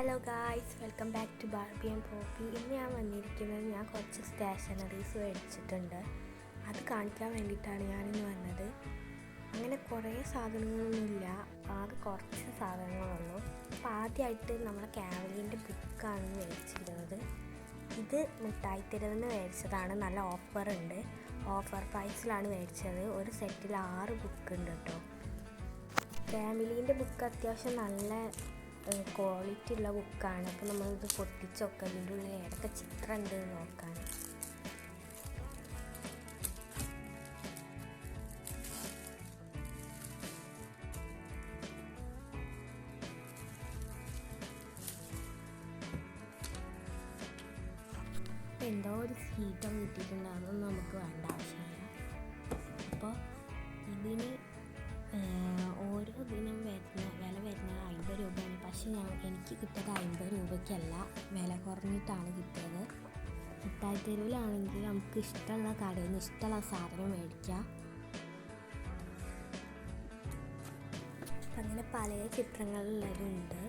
Hello guys, welcome back to Barbie and Poppy. ഇന്ന് ഞാൻ വന്നിരിക്കുന്നത് ഞാൻ കുറച്ച് സ്റ്റേഷനറീസ് മേടിച്ചിട്ടുണ്ട്. അത് കാണിക്കാൻ വേണ്ടിയിട്ടാണ് ഞാനിന്ന് വന്നത്. അങ്ങനെ കുറേ സാധനങ്ങളൊന്നുമില്ല, ആകെ കുറച്ച് സാധനങ്ങളുള്ളൂ. അപ്പോൾ ആദ്യമായിട്ട് നമ്മളെ കാവലിൻ്റെ ബുക്കാണ് മേടിച്ചിരുന്നത്. ഇത് മിഠായിത്തെരുവിൽ മേടിച്ചതാണ്. നല്ല ഓഫറുണ്ട്, ഓഫർ പ്രൈസിലാണ് മേടിച്ചത്. ഒരു സെറ്റിൽ 6 ബുക്ക് ഉണ്ട് കേട്ടോ. ഫാമിലീൻ്റെ ബുക്ക് അത്യാവശ്യം നല്ല ക്വാളിറ്റി ഉള്ള ബുക്കാണ്. അപ്പോൾ നമ്മളിത് പൊട്ടിച്ചൊക്കെ ഇതിൻ്റെ ഉള്ളിൽ ഏതൊക്കെ ചിത്രം ഉണ്ട് നോക്കാൻ. എന്തോ ഒരു സീറ്റം കിട്ടിയിട്ടുണ്ട്, അതൊന്നും നമുക്ക് വേണ്ട ആവശ്യമില്ല. അപ്പോൾ ഇതിന് ഓരോ ദിനം വില വരുന്നത് 50 രൂപയാണ്. പക്ഷേ എനിക്ക് കിട്ടിയത് 50 രൂപയ്ക്കല്ല, വില കുറഞ്ഞിട്ടാണ് കിട്ടിയത്. മിഠായിത്തെരുവിലാണെങ്കിൽ നമുക്ക് ഇഷ്ടമുള്ള കടയിൽ നിന്ന് ഇഷ്ടമുള്ള സാധനം മേടിക്കാം. അങ്ങനെ പല ചിത്രങ്ങളുള്ളതുണ്ട്.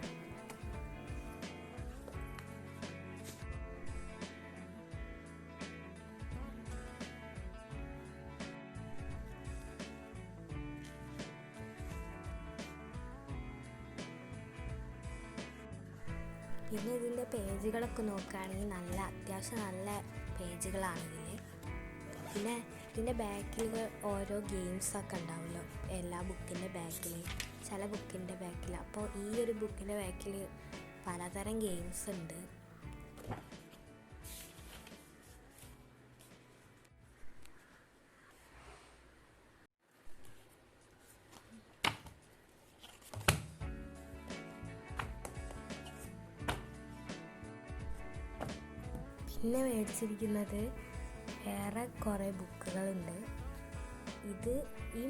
പിന്നെ ഇതിൻ്റെ പേജുകളൊക്കെ നോക്കുകയാണെങ്കിൽ അത്യാവശ്യം നല്ല പേജുകളാണ് ഇതിൽ. പിന്നെ ഇതിൻ്റെ ബാക്കിൽ ഓരോ ഗെയിംസൊക്കെ ഉണ്ടാവുമല്ലോ എല്ലാ ബുക്കിൻ്റെ ബാക്കിൽ, ചില ബുക്കിൻ്റെ ബാക്കിൽ. അപ്പോൾ ഈ ഒരു ബുക്കിൻ്റെ ബാക്കിൽ പലതരം ഗെയിംസ് ഉണ്ട്. പിന്നെ മേടിച്ചിരിക്കുന്നത് വേറെ കുറേ ബുക്കുകളുണ്ട്. ഈ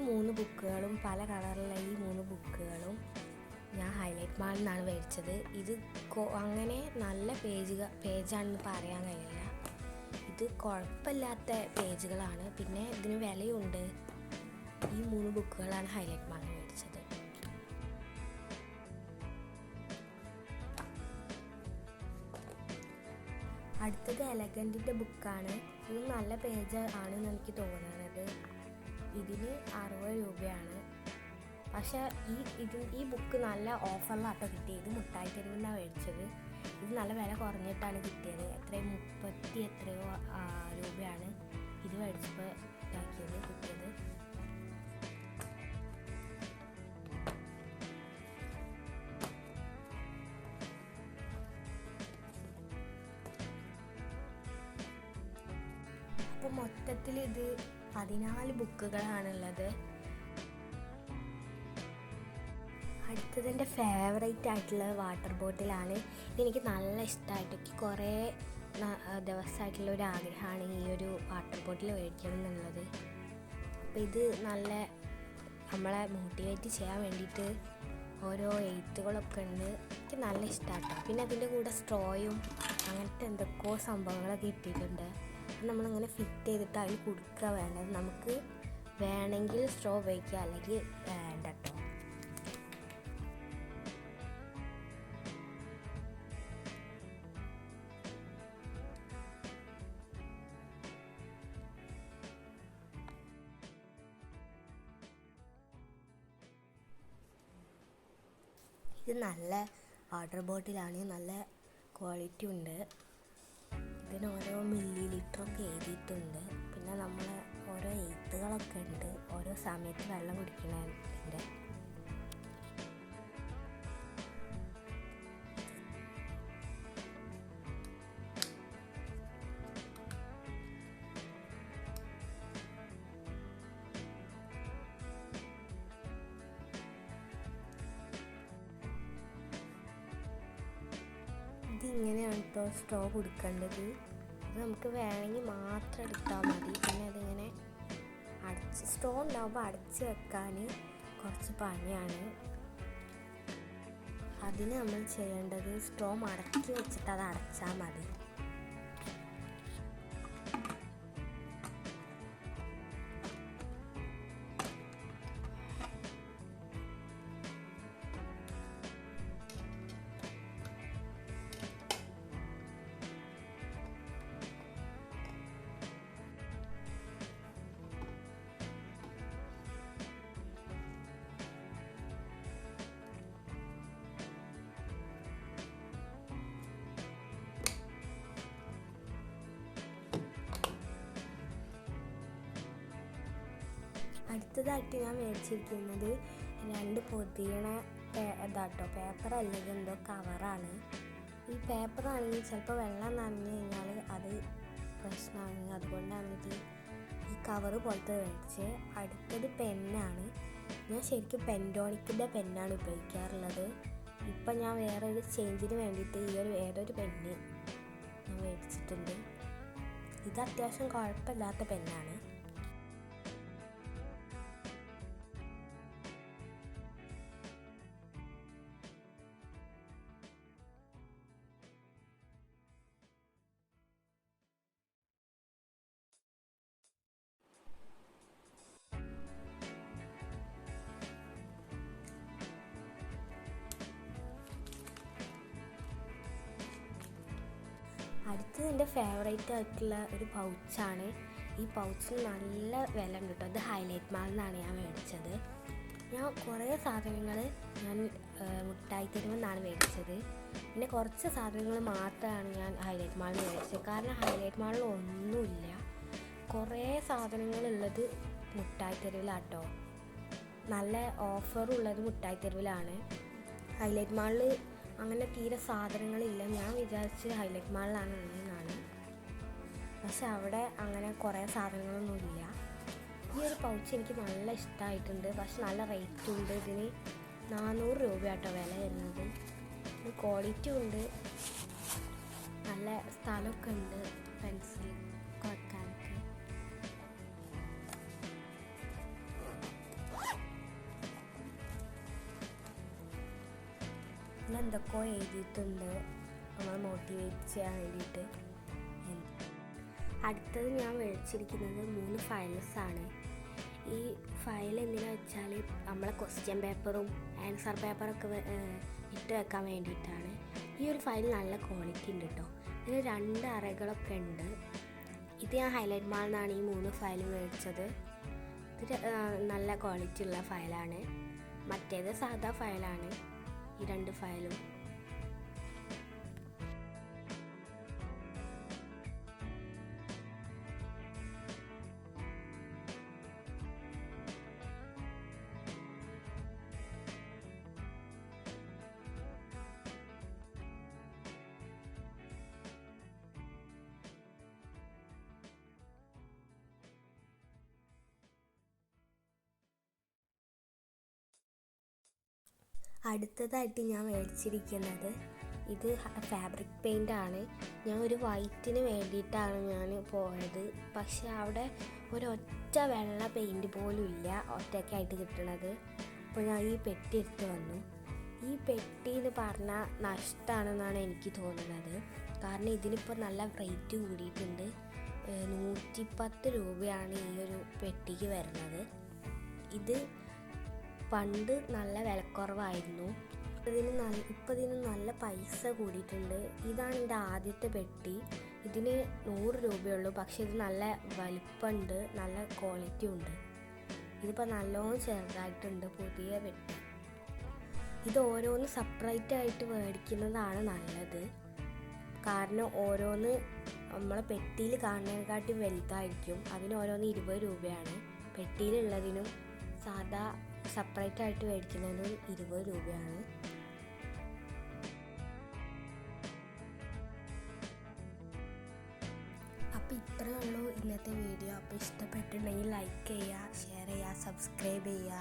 3 ബുക്കുകളും പല കളറിലുള്ള ഈ 3 ബുക്കുകളും ഞാൻ ഹൈലൈറ്റ് മാളിൽ നിന്നാണ് മേടിച്ചത്. ഇത് അങ്ങനെ നല്ല പേജാണെന്ന് പറയാൻ കഴിയില്ല. ഇത് കുഴപ്പമില്ലാത്ത പേജുകളാണ്. പിന്നെ ഇതിന് വിലയുണ്ട്. ഈ 3 ബുക്കുകളാണ് ഹൈലൈറ്റ് മാളിൽ മേടിച്ചത്. അടുത്തത് എലഗൻറ്റിൻ്റെ ബുക്കാണ്. ഇത് നല്ല പേജ് ആണെന്ന് എനിക്ക് തോന്നുന്നത്. ഇതിന് 60 രൂപയാണ്. പക്ഷേ ഈ ബുക്ക് നല്ല ഓഫറിലാട്ടോ കിട്ടിയത്. ഇത് മിഠായിത്തെരുവിൽ നിന്നാണ് മേടിച്ചത്. ഇത് നല്ല വില കുറഞ്ഞിട്ടാണ് കിട്ടിയത്. 30 എത്രയോ രൂപയാണ് ഇത് മേടിച്ചപ്പോൾ കിട്ടിയത്. അപ്പോൾ മൊത്തത്തിൽ ഇത് 14 ബുക്കുകളാണുള്ളത്. അടുത്തതെൻ്റെ ഫേവറേറ്റ് ആയിട്ടുള്ള വാട്ടർ ബോട്ടിലാണ്. ഇതെനിക്ക് നല്ല ഇഷ്ടമായിട്ട്, എനിക്ക് കുറേ ദിവസമായിട്ടുള്ള ഒരു ആഗ്രഹമാണ് ഈ ഒരു വാട്ടർ ബോട്ടിൽ മേടിക്കണം എന്നുള്ളത്. അപ്പോൾ ഇത് നമ്മളെ മോട്ടിവേറ്റ് ചെയ്യാൻ വേണ്ടിയിട്ട് ഓരോ എഴുത്തുകളൊക്കെ ഉണ്ട്. എനിക്ക് നല്ല ഇഷ്ടമാട്ടോ. പിന്നെ അതിൻ്റെ കൂടെ സ്ട്രോയും അങ്ങനത്തെ എന്തൊക്കെയോ സംഭവങ്ങളൊക്കെ ഇട്ടിട്ടുണ്ട്. നമ്മളിങ്ങനെ ഫിറ്റ് ചെയ്തിട്ട് അതിൽ കൊടുക്കുക വേണ്ടത്. നമുക്ക് വേണമെങ്കിൽ സ്ട്രോ ഉപയോഗിക്കുക, അല്ലെങ്കിൽ വേണ്ട കേട്ടോ. ഇത് നല്ല വാട്ടർ ബോട്ടിലാണ്, നല്ല ക്വാളിറ്റി ഉണ്ട്. ഇതിന് ഓരോ മില്ലി ലിറ്ററൊക്കെ എഴുതിയിട്ടുണ്ട്. പിന്നെ നമ്മളെ ഓരോ എഴുത്തുകളൊക്കെ ഉണ്ട്, ഓരോ സമയത്ത് വെള്ളം കുടിക്കുന്നതിൻ്റെ. ഇതിങ്ങനെയാണ് കേട്ടോ സ്ട്രോ കൊടുക്കേണ്ടത്. ഇത് നമുക്ക് വേണമെങ്കിൽ മാത്രം എടുത്താൽ മതി. പിന്നെ അതിങ്ങനെ സ്ട്രോ ഉണ്ടാകുമ്പോൾ അടച്ച് വെക്കാൻ കുറച്ച് പണിയാണ്. അതിന് നമ്മൾ ചെയ്യേണ്ടത് സ്ട്രോ മടക്കി വെച്ചിട്ട് അത് അടച്ചാൽ മതി. അടുത്തതായിട്ട് ഞാൻ മേടിച്ചിരിക്കുന്നത് 2 പൊതിയണ പേപ്പർ അല്ലെങ്കിൽ എന്തോ കവറാണ്. ഈ പേപ്പറാണെങ്കിൽ ചിലപ്പോൾ വെള്ളം നനഞ്ഞു കഴിഞ്ഞാൽ അത് പ്രശ്നമാണ്. അതുകൊണ്ടാണ് ഈ കവറ് പോലത്തെ മേടിച്ച്. അടുത്തത് പെന്നാണ്. ഞാൻ ശരിക്കും പെൻറ്റോണിക്കിൻ്റെ പെന്നാണ് ഉപയോഗിക്കാറുള്ളത്. ഇപ്പം ഞാൻ വേറൊരു ചേഞ്ചിന് വേണ്ടിയിട്ട് വേറൊരു പെന്ന് ഞാൻ മേടിച്ചിട്ടുണ്ട്. ഇത് അത്യാവശ്യം കുഴപ്പമില്ലാത്ത പെന്നാണ്. അടുത്തത് എൻ്റെ ഫേവറേറ്റ് ആയിട്ടുള്ള ഒരു പൗച്ചാണ്. ഈ പൗച്ചിന് നല്ല വില ഉണ്ട് കേട്ടോ. ഇത് ഹൈലൈറ്റ് മാളിൽ നിന്നാണ് ഞാൻ മേടിച്ചത്. ഞാൻ കുറേ സാധനങ്ങൾ മുട്ടായി തെരുവിൽ നിന്നാണ് മേടിച്ചത്. പിന്നെ കുറച്ച് സാധനങ്ങൾ മാത്രമാണ് ഞാൻ ഹൈലൈറ്റ് മാളിൽ നിന്ന് മേടിച്ചത്. കാരണം ഹൈലൈറ്റ് മാളിൽ ഒന്നുമില്ല. കുറേ സാധനങ്ങളുള്ളത് മുട്ടായി തെരുവിലാട്ടോ. നല്ല ഓഫറുള്ളത് മുട്ടായി തെരുവിലാണ്. ഹൈലൈറ്റ് മാളിൽ അങ്ങനെ തീരെ സാധനങ്ങളില്ല. ഞാൻ വിചാരിച്ച് ഹൈലൈറ്റ് മാളിലാണ് ഉള്ളതെന്നാണ്. പക്ഷെ അവിടെ അങ്ങനെ കുറേ സാധനങ്ങളൊന്നുമില്ല. ഈ ഒരു പൗച്ച് എനിക്ക് നല്ല ഇഷ്ടമായിട്ടുണ്ട്. പക്ഷെ നല്ല റേറ്റും ഉണ്ട്. ഇതിന് 400 രൂപയാട്ടോ വില വരുന്നത്. ക്വാളിറ്റി ഉണ്ട്, നല്ല സ്ഥലമൊക്കെ ഉണ്ട് പെൻസിൽ വെക്കാനൊക്കെ. എന്തൊക്കെയോ എഴുതിയിട്ടുണ്ട് നമ്മൾ മോട്ടിവേറ്റ് ചെയ്യാൻ വേണ്ടിയിട്ട്. അടുത്തത് ഞാൻ മേടിച്ചിരിക്കുന്നത് 3 ഫയൽസാണ്. ഈ ഫയൽ എന്തിനാണെന്ന് വെച്ചാൽ നമ്മളെ ക്വസ്റ്റ്യൻ പേപ്പറും ആൻസർ പേപ്പറൊക്കെ ഇട്ട് വെക്കാൻ വേണ്ടിയിട്ടാണ്. ഈ ഒരു ഫയൽ നല്ല ക്വാളിറ്റി ഉണ്ട് കേട്ടോ. ഇതിന് 2 അറകളൊക്കെ ഉണ്ട്. ഇത് ഞാൻ ഹൈലൈറ്റ് മാളിൽ നിന്നാണ് ഈ 3 ഫയൽ മേടിച്ചത്. ഇത് നല്ല ക്വാളിറ്റി ഉള്ള ഫയലാണ്. മറ്റേത് സാധാ ഫയലാണ്. ഈ 2 ഫയലും അടുത്തതായിട്ട് ഞാൻ മേടിച്ചിരിക്കുന്നത് ഇത് ഫാബ്രിക് പെയിൻ്റാണ്. ഞാൻ ഒരു വൈറ്റിന് വേണ്ടിയിട്ടാണ് ഞാൻ പോയത്. പക്ഷെ അവിടെ ഒരൊറ്റ വെള്ള പെയിൻറ്റ് പോലും ഇല്ല, ഒറ്റയ്ക്കായിട്ട് കിട്ടണത്. അപ്പോൾ ഞാൻ ഈ പെട്ടി എടുത്ത് വന്നു. ഈ പെട്ടി എന്ന് പറഞ്ഞാൽ നഷ്ടമാണെന്നാണ് എനിക്ക് തോന്നുന്നത്. കാരണം ഇതിനിപ്പോൾ നല്ല റേറ്റ് കൂടിയിട്ടുണ്ട്. 110 രൂപയാണ് ഈ ഒരു പെട്ടിക്ക് വരുന്നത്. ഇത് പണ്ട് നല്ല വിലക്കുറവായിരുന്നു. ഇപ്പം ഇതിന് നല്ല പൈസ കൂടിയിട്ടുണ്ട്. ഇതാണ് എൻ്റെ ആദ്യത്തെ പെട്ടി. ഇതിന് 100 രൂപയുള്ളൂ. പക്ഷേ ഇത് നല്ല വലിപ്പമുണ്ട്, നല്ല ക്വാളിറ്റി ഉണ്ട്. ഇതിപ്പോൾ നല്ലോണം ചെറുതായിട്ടുണ്ട് പുതിയ പെട്ടി. ഇത് ഓരോന്ന് സെപ്പറേറ്റ് ആയിട്ട് മേടിക്കുന്നതാണ് നല്ലത്. കാരണം ഓരോന്ന് നമ്മളെ പെട്ടിയിൽ കാണുന്നതിനെക്കാട്ടി വലുതായിരിക്കും. അതിന് ഓരോന്ന് 20 രൂപയാണ്. പെട്ടിയിലുള്ളതിനും സാധാ സെപ്പറേറ്റ് ആയിട്ട് മേടിക്കുന്നതിനും 20 രൂപയാണ്. അപ്പോൾ ഇത്രയേ ഉള്ളൂ ഇന്നത്തെ വീഡിയോ. അപ്പോൾ ഇഷ്ടപ്പെട്ടിട്ടുണ്ടെങ്കിൽ ലൈക്ക് ചെയ്യുക, ഷെയർ ചെയ്യുക, സബ്സ്ക്രൈബ് ചെയ്യുക.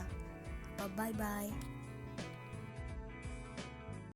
അപ്പോൾ ബൈ ബൈ.